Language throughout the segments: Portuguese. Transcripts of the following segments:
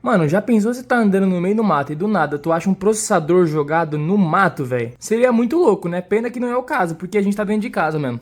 Mano, já pensou você tá andando no meio do mato e do nada tu acha um processador jogado no mato, velho? Seria muito louco, né? Pena que não é o caso, porque a gente tá dentro de casa mesmo.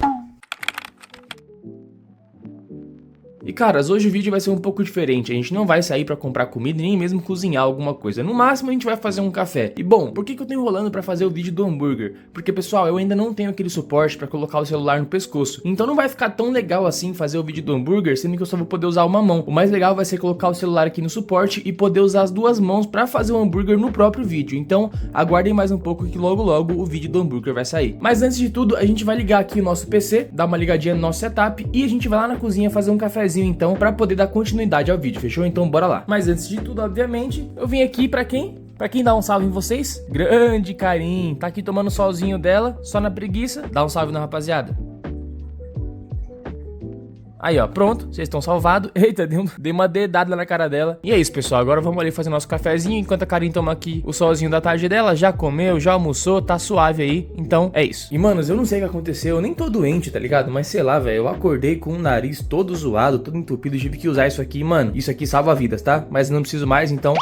E caras, hoje o vídeo vai ser um pouco diferente, a gente não vai sair pra comprar comida nem mesmo cozinhar alguma coisa, no máximo a gente vai fazer um café. E bom, por que eu tô enrolando pra fazer o vídeo do hambúrguer? Porque pessoal, eu ainda não tenho aquele suporte pra colocar o celular no pescoço, então não vai ficar tão legal assim fazer o vídeo do hambúrguer, sendo que eu só vou poder usar uma mão. O mais legal vai ser colocar o celular aqui no suporte e poder usar as duas mãos pra fazer o hambúrguer no próprio vídeo, então aguardem mais um pouco que logo o vídeo do hambúrguer vai sair. Mas antes de tudo, a gente vai ligar aqui o nosso PC, dar uma ligadinha no nosso setup e a gente vai lá na cozinha fazer um cafezinho então, pra poder dar continuidade ao vídeo, fechou? Então bora lá. Mas antes de tudo, obviamente, eu vim aqui pra quem? Pra quem dá um salve em vocês? Grande Karim, tá aqui tomando solzinho dela, só na preguiça. Dá um salve na rapaziada. Aí ó, pronto, vocês estão salvados. Eita, dei uma dedada na cara dela. E é isso, pessoal, agora vamos ali fazer nosso cafezinho. Enquanto a Karim toma aqui o solzinho da tarde dela. Já comeu, já almoçou, tá suave aí. Então, é isso. E manos, eu não sei o que aconteceu, eu nem tô doente, tá ligado? Mas sei lá, velho, eu acordei com o nariz todo zoado, todo entupido. Tive que usar isso aqui, mano, isso aqui salva vidas, tá? Mas não preciso mais, então...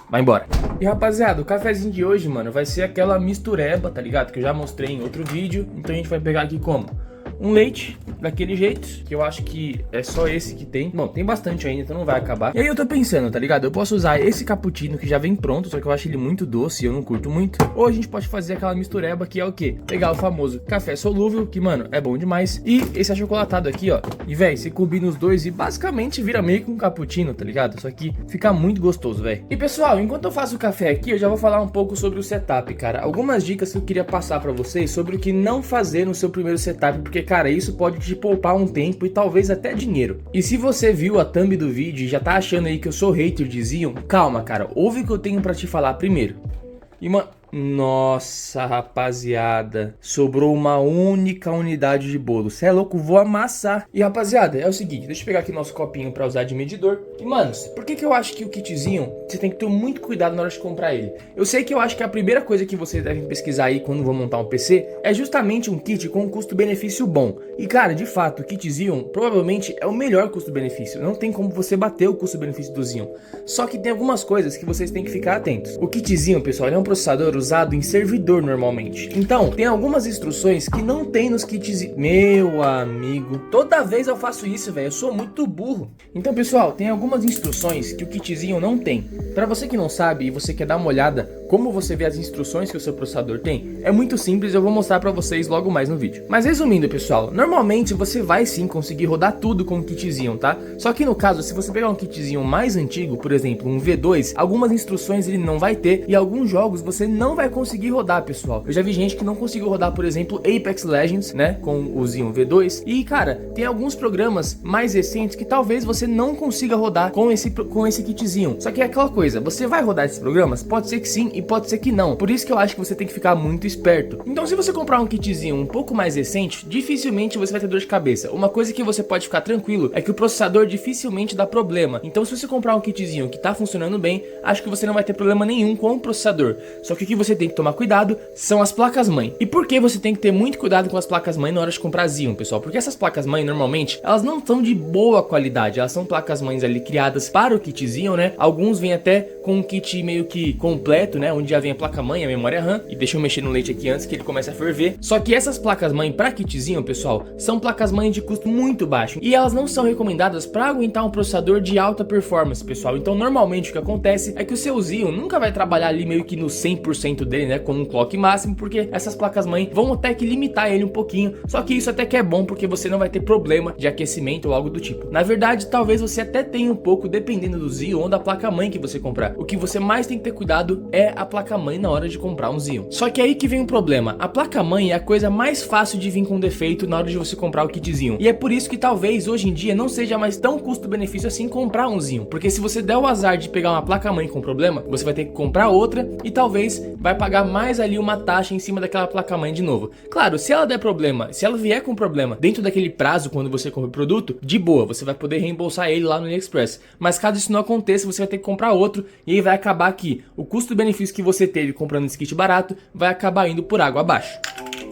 vai embora. E rapaziada, o cafezinho de hoje, mano, vai ser aquela mistureba, tá ligado? Que eu já mostrei em outro vídeo. Então a gente vai pegar aqui como? Um leite, daquele jeito, que eu acho que é só esse que tem. Bom, tem bastante ainda, então não vai acabar. E aí eu tô pensando, tá ligado? Eu posso usar esse cappuccino que já vem pronto, só que eu acho ele muito doce e eu não curto muito. Ou a gente pode fazer aquela mistureba que é o quê? Pegar o famoso café solúvel, que, mano, é bom demais. E esse achocolatado aqui, ó. E, velho, você combina os dois e basicamente vira meio que um cappuccino, tá ligado? Só que fica muito gostoso, velho. E, pessoal, enquanto eu faço o café aqui, eu já vou falar um pouco sobre o setup, cara. Algumas dicas que eu queria passar pra vocês sobre o que não fazer no seu primeiro setup, porque, cara, isso pode te poupar um tempo e talvez até dinheiro. E se você viu a thumb do vídeo e já tá achando aí que eu sou hater de Xeon, calma, cara, ouve o que eu tenho pra te falar primeiro. E, mano, nossa, rapaziada, sobrou uma única unidade de bolo. Cê é louco, vou amassar. E rapaziada, é o seguinte, deixa eu pegar aqui nosso copinho pra usar de medidor. E manos, por que eu acho que o kitzinho você tem que ter muito cuidado na hora de comprar ele? Eu sei que eu acho que a primeira coisa que vocês devem pesquisar aí quando vão montar um PC é justamente um kit com um custo-benefício bom. E cara, de fato, o kit Xeon provavelmente é o melhor custo-benefício. Não tem como você bater o custo-benefício do Xeon. Só que tem algumas coisas que vocês têm que ficar atentos. O kit Xeon, pessoal, ele é um processador usado em servidor normalmente. Então, tem algumas instruções que não tem nos kits. Meu amigo, toda vez eu faço isso, velho. Eu sou muito burro. Então, pessoal, tem algumas instruções que o kitzinho não tem. Para você que não sabe e você quer dar uma olhada como você vê as instruções que o seu processador tem, é muito simples, eu vou mostrar para vocês logo mais no vídeo. Mas resumindo, pessoal, normalmente você vai sim conseguir rodar tudo com o kitzinho, tá? Só que no caso, se você pegar um kitzinho mais antigo, por exemplo, um V2, algumas instruções ele não vai ter e alguns jogos você não vai conseguir rodar, pessoal. Eu já vi gente que não conseguiu rodar, por exemplo, Apex Legends, né, com o Xeon V2. E, cara, tem alguns programas mais recentes que talvez você não consiga rodar com esse kitzinho. Só que é aquela coisa, você vai rodar esses programas? Pode ser que sim e pode ser que não. Por isso que eu acho que você tem que ficar muito esperto. Então, se você comprar um kitzinho um pouco mais recente, dificilmente você vai ter dor de cabeça. Uma coisa que você pode ficar tranquilo é que o processador dificilmente dá problema. Então, se você comprar um kitzinho que tá funcionando bem, acho que você não vai ter problema nenhum com o processador. Só que o que você tem que tomar cuidado são as placas-mãe. E por que você tem que ter muito cuidado com as placas-mãe na hora de comprar Xeon, pessoal? Porque essas placas-mãe, normalmente, elas não são de boa qualidade. Elas são placas-mães ali criadas para o kit Xeon, né? Alguns vêm até com um kit meio que completo, né? Onde já vem a placa-mãe, a memória RAM. E deixa eu mexer no leite aqui antes que ele comece a ferver. Só que essas placas-mãe para kit Xeon, pessoal, são placas-mãe de custo muito baixo. E elas não são recomendadas para aguentar um processador de alta performance, pessoal. Então, normalmente, o que acontece é que o seu Xeon nunca vai trabalhar ali meio que no 100% dele, né? Com um clock máximo, porque essas placas-mãe vão até que limitar ele um pouquinho. Só que isso até que é bom, porque você não vai ter problema de aquecimento ou algo do tipo. Na verdade, talvez você até tenha um pouco, dependendo do Xeon ou da placa-mãe que você comprar. O que você mais tem que ter cuidado é a placa-mãe na hora de comprar um Xeon. Só que aí que vem um problema. A placa-mãe é a coisa mais fácil de vir com defeito na hora de você comprar o kit Xeon. E é por isso que talvez hoje em dia não seja mais tão custo-benefício assim comprar um Xeon. Porque se você der o azar de pegar uma placa-mãe com problema, você vai ter que comprar outra e talvez vai pagar mais ali uma taxa em cima daquela placa-mãe de novo. Claro, se ela der problema, se ela vier com problema dentro daquele prazo quando você compra o produto, de boa, você vai poder reembolsar ele lá no AliExpress. Mas caso isso não aconteça, você vai ter que comprar outro e aí vai acabar que o custo-benefício que você teve comprando esse kit barato vai acabar indo por água abaixo.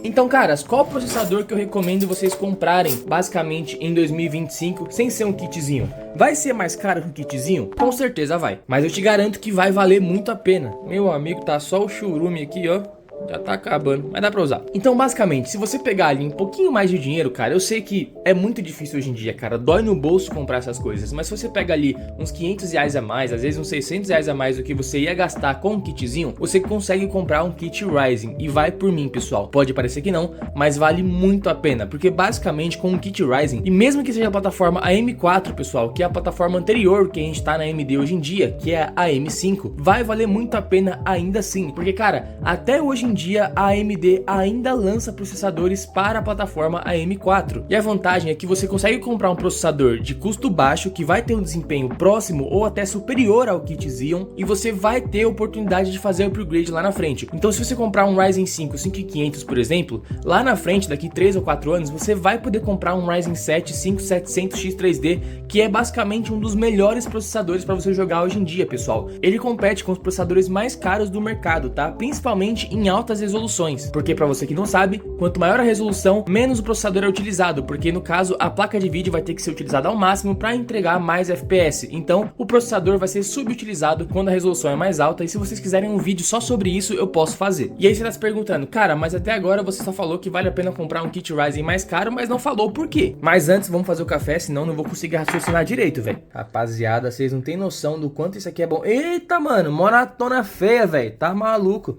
Então, caras, qual processador que eu recomendo vocês comprarem, basicamente, em 2025, sem ser um kitzinho? Vai ser mais caro que um kitzinho? Com certeza vai. Mas eu te garanto que vai valer muito a pena. Meu amigo, tá só o churume aqui, ó. Já tá acabando, mas dá pra usar. Então, basicamente, se você pegar ali um pouquinho mais de dinheiro, cara, eu sei que é muito difícil hoje em dia, cara, dói no bolso comprar essas coisas, mas se você pega ali uns 500 reais a mais, às vezes uns 600 reais a mais do que você ia gastar com um kitzinho, você consegue comprar um kit Ryzen. E vai por mim, pessoal, pode parecer que não, mas vale muito a pena, porque basicamente com um kit Ryzen, e mesmo que seja a plataforma AM4, pessoal, que é a plataforma anterior que a gente tá na AMD hoje em dia, que é a AM5, vai valer muito a pena ainda assim, porque, cara, até hoje em dia a AMD ainda lança processadores para a plataforma AM4, e a vantagem é que você consegue comprar um processador de custo baixo que vai ter um desempenho próximo ou até superior ao kit Xeon, e você vai ter a oportunidade de fazer upgrade lá na frente. Então, se você comprar um Ryzen 5 5500, por exemplo, lá na frente, daqui 3 ou 4 anos, você vai poder comprar um Ryzen 7 5700X3D, que é basicamente um dos melhores processadores para você jogar hoje em dia, pessoal. Ele compete com os processadores mais caros do mercado, tá? Principalmente em altas resoluções, porque para você que não sabe, quanto maior a resolução, menos o processador é utilizado, porque no caso a placa de vídeo vai ter que ser utilizada ao máximo para entregar mais FPS, então o processador vai ser subutilizado quando a resolução é mais alta, e se vocês quiserem um vídeo só sobre isso, eu posso fazer. E aí você tá se perguntando, cara, mas até agora você só falou que vale a pena comprar um kit Ryzen mais caro, mas não falou por quê. Mas antes vamos fazer o café, senão eu não vou conseguir raciocinar direito, velho. Rapaziada, vocês não tem noção do quanto isso aqui é bom. Eita, mano, maratona feia, velho, tá maluco.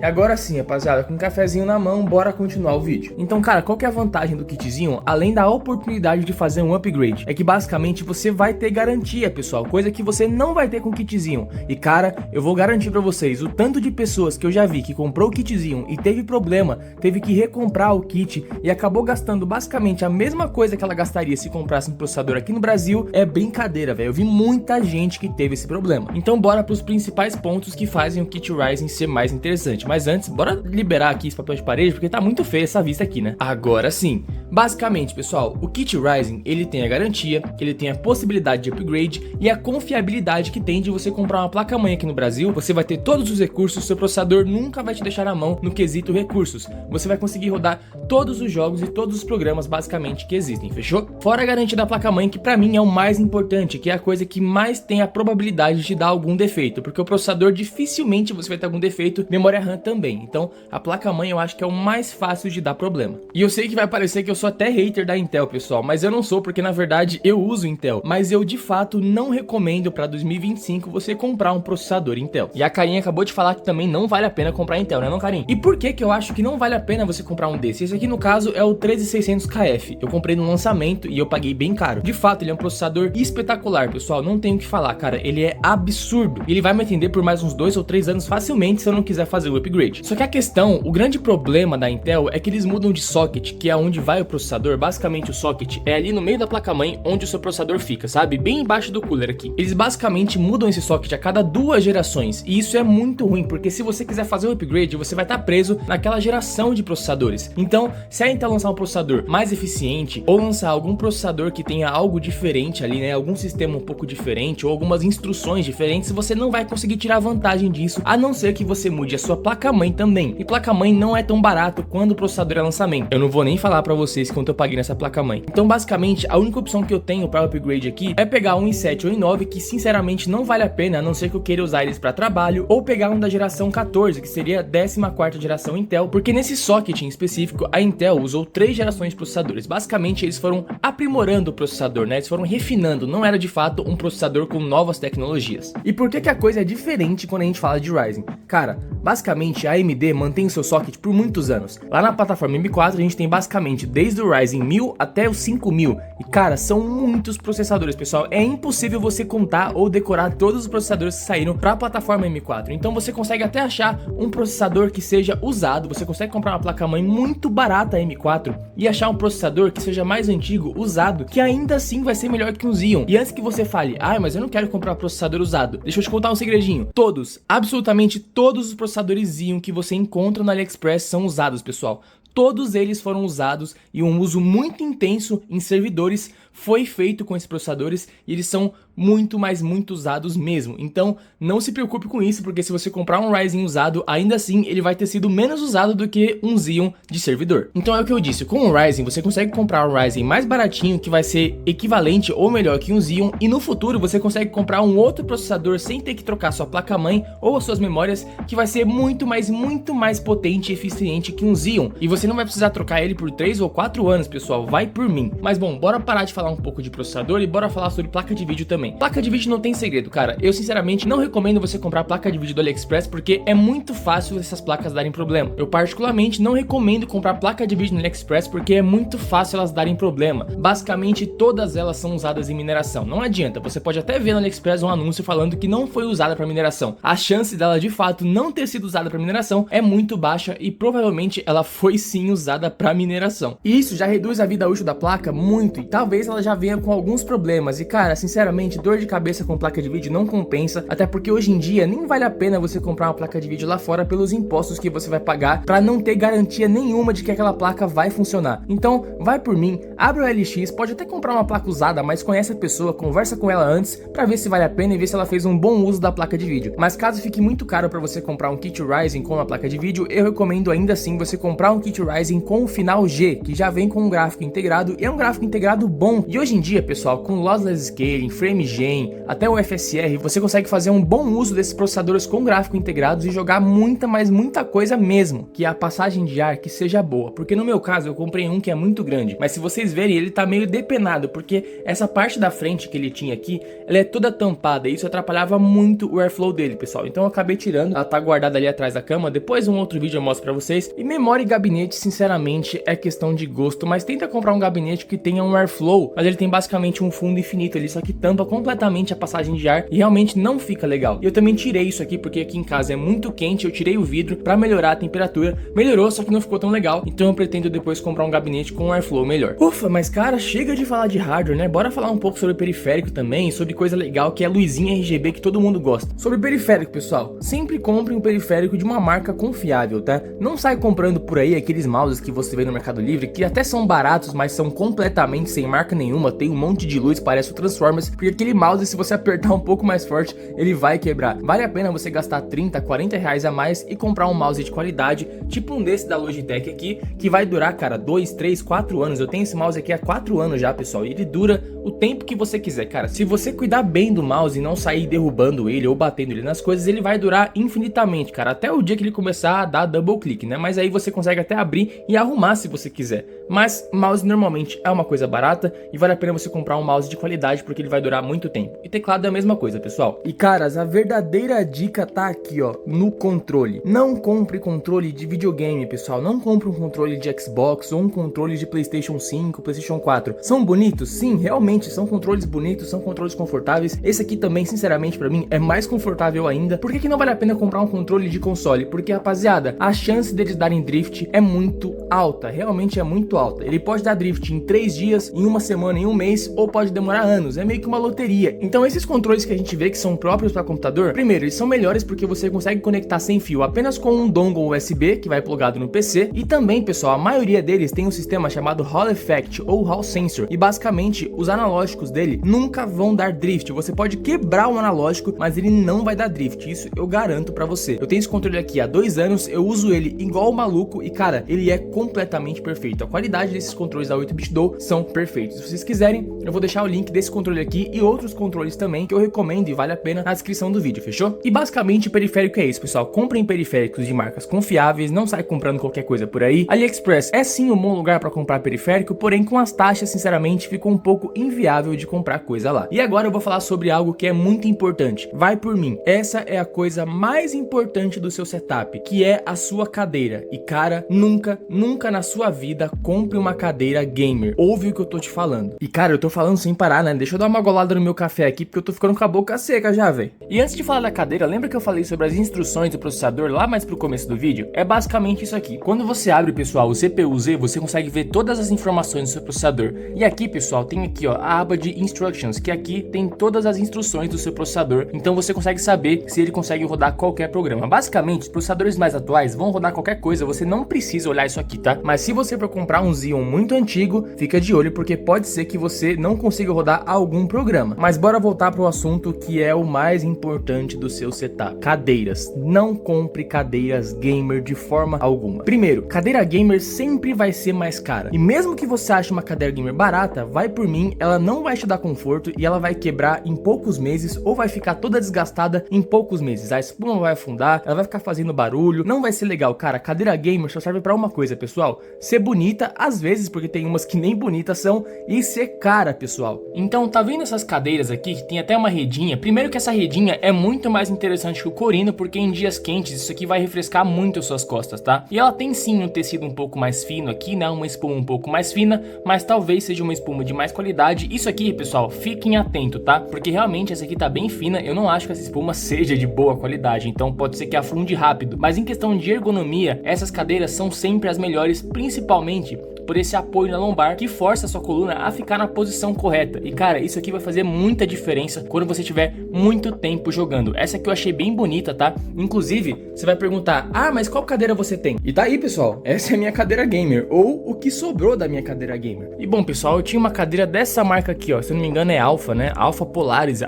E agora sim, rapaziada, com um cafezinho na mão, bora continuar o vídeo. Então, cara, qual que é a vantagem do kitzinho, além da oportunidade de fazer um upgrade? É que basicamente você vai ter garantia, pessoal, coisa que você não vai ter com o kitzinho. E cara, eu vou garantir pra vocês, o tanto de pessoas que eu já vi que comprou o kitzinho e teve problema, teve que recomprar o kit e acabou gastando basicamente a mesma coisa que ela gastaria se comprasse um processador aqui no Brasil, é brincadeira, velho. Eu vi muita gente que teve esse problema. Então bora pros principais pontos que fazem o kit Ryzen ser mais interessante. Mas antes, bora liberar aqui esse papel de parede, porque tá muito feia essa vista aqui, né? Agora sim. Basicamente, pessoal, o kit Ryzen, ele tem a garantia, ele tem a possibilidade de upgrade e a confiabilidade que tem de você comprar uma placa-mãe aqui no Brasil. Você vai ter todos os recursos, seu processador nunca vai te deixar na mão no quesito recursos. Você vai conseguir rodar todos os jogos e todos os programas, basicamente, que existem, fechou? Fora a garantia da placa-mãe, que pra mim é o mais importante, que é a coisa que mais tem a probabilidade de dar algum defeito, porque o processador dificilmente você vai ter algum defeito, memória RAM também. Então a placa-mãe eu acho que é o mais fácil de dar problema. E eu sei que vai parecer que eu sou até hater da Intel, pessoal, mas eu não sou, porque na verdade eu uso Intel, mas eu de fato não recomendo para 2025 você comprar um processador Intel. E a Karin acabou de falar que também não vale a pena comprar Intel, né não, Karin? E por que que eu acho que não vale a pena você comprar um desse? Esse aqui no caso é o 13600KF. Eu comprei no lançamento e eu paguei bem caro. De fato, ele é um processador espetacular, pessoal, não tenho o que falar, cara, ele é absurdo. Ele vai me atender por mais uns 2 ou 3 anos facilmente se eu não quiser fazer o upgrade. Só que a questão, o grande problema da Intel é que eles mudam de socket, que é onde vai o processador. Basicamente o socket é ali no meio da placa-mãe onde o seu processador fica, sabe? Bem embaixo do cooler aqui. Eles basicamente mudam esse socket a cada 2 gerações, e isso é muito ruim, porque se você quiser fazer o upgrade, você vai estar preso naquela geração de processadores. Então, se a Intel lançar um processador mais eficiente, ou lançar algum processador que tenha algo diferente ali, né? Algum sistema um pouco diferente, ou algumas instruções diferentes, você não vai conseguir tirar vantagem disso, a não ser que você mude a sua placa-mãe também. E placa-mãe não é tão barato quando o processador é lançamento. Eu não vou nem falar pra vocês quanto eu paguei nessa placa-mãe. Então, basicamente, a única opção que eu tenho para upgrade aqui é pegar um i7 ou i9, que sinceramente não vale a pena, a não ser que eu queira usar eles para trabalho, ou pegar um da geração 14, que seria a 14ª geração Intel, porque nesse socket em específico, a Intel usou 3 gerações de processadores. Basicamente, eles foram aprimorando o processador, né? Eles foram refinando, não era de fato um processador com novas tecnologias. E por que que a coisa é diferente quando a gente fala de Ryzen? Cara, basicamente a AMD mantém o seu socket por muitos anos. Lá na plataforma M4 a gente tem basicamente desde o Ryzen 1000 até o 5000. E cara, são muitos processadores, pessoal. É impossível você contar ou decorar todos os processadores que saíram para a plataforma M4. Então você consegue até achar um processador que seja usado. Você consegue comprar uma placa-mãe muito barata M4 e achar um processador que seja mais antigo, usado, que ainda assim vai ser melhor que um Xeon. E antes que você fale, mas eu não quero comprar um processador usado, deixa eu te contar um segredinho. Todos, absolutamente todos os processadores Xeon que você encontra no AliExpress são usados, pessoal. todos eles foram usados e um uso muito intenso em servidores foi feito com esses processadores e eles são muito, mas muito usados mesmo. Então não se preocupe com isso, porque se você comprar um Ryzen usado, ainda assim ele vai ter sido menos usado do que um Xeon de servidor. Então é o que eu disse, com o Ryzen você consegue comprar um Ryzen mais baratinho que vai ser equivalente ou melhor que um Xeon, e no futuro você consegue comprar um outro processador sem ter que trocar sua placa-mãe ou as suas memórias, que vai ser muito mais potente e eficiente que um Xeon, e você não vai precisar trocar ele por 3 ou 4 anos, pessoal, vai por mim. Mas bom, bora parar de falar um pouco de processador e bora falar sobre placa de vídeo também. Placa de vídeo não tem segredo, cara. Eu sinceramente não recomendo você comprar placa de vídeo do AliExpress, porque é muito fácil essas placas darem problema. Eu particularmente não recomendo comprar placa de vídeo no AliExpress, porque é muito fácil elas darem problema. Basicamente todas elas são usadas em mineração. Não adianta, você pode até ver no AliExpress um anúncio falando que não foi usada para mineração. A chance dela de fato não ter sido usada para mineração é muito baixa e provavelmente ela foi sim usada para mineração. E isso já reduz a vida útil da placa muito, e talvez ela já venha com alguns problemas. E cara, sinceramente, dor de cabeça com placa de vídeo não compensa, até porque hoje em dia nem vale a pena você comprar uma placa de vídeo lá fora pelos impostos que você vai pagar para não ter garantia nenhuma de que aquela placa vai funcionar. Então vai por mim, abre o LX, pode até comprar uma placa usada, mas conhece a pessoa, conversa com ela antes para ver se vale a pena e ver se ela fez um bom uso da placa de vídeo. Mas caso fique muito caro para você comprar um kit Ryzen com uma placa de vídeo, eu recomendo ainda assim você comprar um kit Ryzen com o final G, que já vem com um gráfico integrado, e é um gráfico integrado bom. E hoje em dia, pessoal, com Lossless Scaling, FrameGen, até o FSR, você consegue fazer um bom uso desses processadores com gráfico integrados e jogar muita coisa mesmo, que é a passagem de ar que seja boa, porque no meu caso eu comprei um que é muito grande, mas se vocês verem ele tá meio depenado, porque essa parte da frente que ele tinha aqui, ela é toda tampada e isso atrapalhava muito o airflow dele, pessoal. Então eu acabei tirando, ela tá guardada ali atrás da cama, depois um outro vídeo eu mostro pra vocês. E memória e gabinete, sinceramente, é questão de gosto, mas tenta comprar um gabinete que tenha um airflow, mas ele tem basicamente um fundo infinito ali, só que tampa completamente a passagem de ar e realmente não fica legal. E eu também tirei isso aqui porque aqui em casa é muito quente, eu tirei o vidro pra melhorar a temperatura, melhorou, só que não ficou tão legal, então eu pretendo depois comprar um gabinete com um airflow melhor. Ufa, mas cara, chega de falar de hardware, né? Bora falar um pouco sobre periférico também, sobre coisa legal que é a luzinha RGB que todo mundo gosta. Sobre periférico, pessoal, sempre compre um periférico de uma marca confiável, tá? Não sai comprando por aí aqueles mouses que você vê no Mercado Livre, que até são baratos, mas são completamente sem marca nenhuma, tem um monte de luz, parece o Transformers, porque aquele mouse, se você apertar um pouco mais forte, ele vai quebrar. Vale a pena você gastar 30, 40 reais a mais e comprar um mouse de qualidade, tipo um desse da Logitech aqui, que vai durar, cara, 2, 3, 4 anos. Eu tenho esse mouse aqui há 4 anos já, pessoal, e ele dura o tempo que você quiser, cara. Se você cuidar bem do mouse e não sair derrubando ele ou batendo ele nas coisas, ele vai durar infinitamente, cara, até o dia que ele começar a dar double click, né? Mas aí você consegue até abrir e arrumar se você quiser. Mas mouse normalmente é uma coisa barata e vale a pena você comprar um mouse de qualidade, porque ele vai durar muito tempo. E teclado é a mesma coisa, pessoal. E caras, a verdadeira dica tá aqui, ó, no controle. Não compre controle de videogame, pessoal. Não compre um controle de Xbox ou um controle de PlayStation 5, PlayStation 4. São bonitos? Sim, realmente são controles bonitos, são controles confortáveis. Esse aqui também, sinceramente, pra mim, é mais confortável ainda. Por que que não vale a pena comprar um controle de console? Porque, rapaziada, a chance deles darem drift é muito alta, realmente é muito alta. Ele pode dar drift em 3 dias, em 1 semana, em 1 mês, ou pode demorar anos. É meio que uma loteria. Então esses controles que a gente vê que são próprios para computador, primeiro, eles são melhores porque você consegue conectar sem fio apenas com um dongle USB que vai plugado no PC, e também, pessoal, a maioria deles tem um sistema chamado Hall Effect ou Hall Sensor, e basicamente os analógicos dele nunca vão dar drift. Você pode quebrar um analógico, mas ele não vai dar drift, isso eu garanto pra você. Eu tenho esse controle aqui há 2 anos, eu uso ele igual maluco e, cara, ele é completamente perfeito. A qualidade desses controles da 8-bit Do são perfeitos. Se vocês quiserem, eu vou deixar o link desse controle aqui e outros controles também que eu recomendo e vale a pena na descrição do vídeo, fechou? E basicamente o periférico é isso, pessoal. Comprem periféricos de marcas confiáveis, não sai comprando qualquer coisa por aí. AliExpress é sim um bom lugar para comprar periférico, porém com as taxas, sinceramente, ficou um pouco inviável de comprar coisa lá. E agora eu vou falar sobre algo que é muito importante. Vai por mim. Essa é a coisa mais importante do seu setup, que é a sua cadeira. E cara, nunca na sua vida compre uma cadeira gamer. Ouve o que eu tô te falando. E cara, eu tô falando sem parar, né? Deixa eu dar uma golada tomando meu café aqui porque eu tô ficando com a boca seca já, velho. E antes de falar da cadeira, lembra que eu falei sobre as instruções do processador lá mais pro começo do vídeo? É basicamente isso aqui. Quando você abre, pessoal, o CPU-Z, você consegue ver todas as informações do seu processador. E aqui, pessoal, tem aqui, ó, a aba de Instructions, que aqui tem todas as instruções do seu processador. Então você consegue saber se ele consegue rodar qualquer programa. Basicamente, os processadores mais atuais vão rodar qualquer coisa, você não precisa olhar isso aqui, tá? Mas se você for comprar um Xeon muito antigo, fica de olho porque pode ser que você não consiga rodar algum programa. Mas bora voltar pro assunto que é o mais importante do seu setup. Cadeiras. Não compre cadeiras gamer de forma alguma. Primeiro, cadeira gamer sempre vai ser mais cara. E mesmo que você ache uma cadeira gamer barata, vai por mim, ela não vai te dar conforto e ela vai quebrar em poucos meses ou vai ficar toda desgastada em poucos meses. A espuma vai afundar, ela vai ficar fazendo barulho, não vai ser legal, cara. Cadeira gamer só serve pra uma coisa, pessoal: ser bonita, às vezes, porque tem umas que nem bonitas são, e ser cara, pessoal. Então, tá vendo essas cadeiras aqui que tem até uma redinha? Primeiro que essa redinha é muito mais interessante que o corino, porque em dias quentes isso aqui vai refrescar muito suas costas, tá? E ela tem sim um tecido um pouco mais fino aqui, né? Uma espuma um pouco mais fina, mas talvez seja uma espuma de mais qualidade. Isso aqui, pessoal, fiquem atentos, tá? Porque realmente essa aqui tá bem fina, eu não acho que essa espuma seja de boa qualidade, então pode ser que afunde rápido. Mas em questão de ergonomia, essas cadeiras são sempre as melhores, principalmente por esse apoio na lombar que força a sua coluna a ficar na posição correta. E cara, isso aqui vai fazer muita diferença quando você tiver muito tempo jogando. Essa aqui eu achei bem bonita, tá? Inclusive, você vai perguntar: ah, mas qual cadeira você tem? E tá aí, pessoal, essa é a minha cadeira gamer, ou o que sobrou da minha cadeira gamer. E bom, pessoal, eu tinha uma cadeira dessa marca aqui, ó, se eu não me engano é Alpha, né? Alpha Polaris.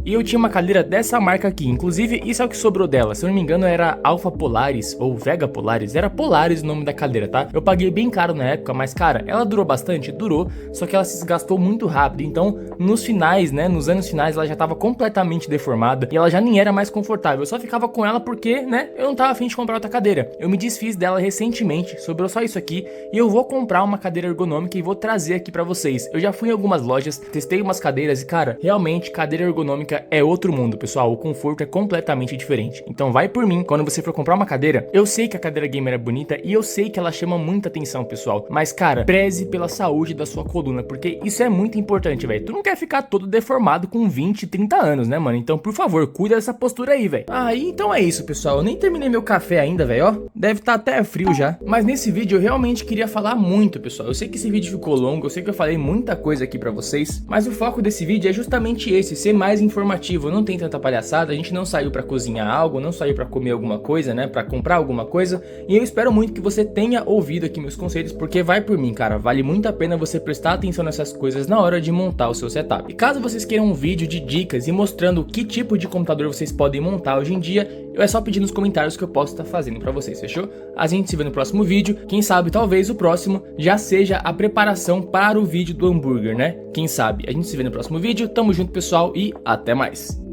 E eu tinha uma cadeira dessa marca aqui, inclusive isso é o que sobrou dela. Se eu não me engano era Alpha Polaris ou Vega Polaris, era Polaris o nome da cadeira, tá? Eu paguei bem caro na época, mas cara, ela durou bastante? Durou, só que ela se desgastou muito rápido, então nos finais, né, nos anos finais ela já tava completamente deformada e ela já nem era mais confortável. Eu só ficava com ela porque, né, eu não tava afim de comprar outra cadeira. Eu me desfiz dela recentemente, sobrou só isso aqui e eu vou comprar uma cadeira ergonômica e vou trazer aqui pra vocês. Eu já fui em algumas lojas, testei umas cadeiras e cara, realmente cadeira ergonômica é outro mundo, pessoal. O conforto é completamente diferente. Então vai por mim, quando você for comprar uma cadeira, eu sei que a cadeira gamer é bonita e eu sei que ela chama muita atenção, pessoal, mas cara, preze pela saúde da sua coluna, porque isso é muito importante, velho. Tu não quer ficar todo deformado com 20, 30 anos, né, mano? Então, por favor, cuida dessa postura aí, velho. Ah, então é isso, pessoal. Eu nem terminei meu café ainda, velho, ó. Deve estar até frio já. Mas nesse vídeo eu realmente queria falar muito, pessoal. Eu sei que esse vídeo ficou longo, eu sei que eu falei muita coisa aqui pra vocês, mas o foco desse vídeo é justamente esse, ser mais informativo. Não tem tanta palhaçada, a gente não saiu pra cozinhar algo, não saiu pra comer alguma coisa, né, pra comprar alguma coisa. E eu espero muito que você tenha ouvido aqui meus conselhos, porque vai por mim, cara, vale muito a pena você prestar atenção nessas coisas na hora de montar o seu setup. E caso vocês queiram um vídeo de dicas e mostrando que tipo de computador vocês podem montar hoje em dia, é só pedir nos comentários que eu posso estar fazendo pra vocês, fechou? A gente se vê no próximo vídeo, quem sabe talvez o próximo já seja a preparação para o vídeo do hambúrguer, né? Quem sabe? A gente se vê no próximo vídeo, tamo junto, pessoal, e até mais!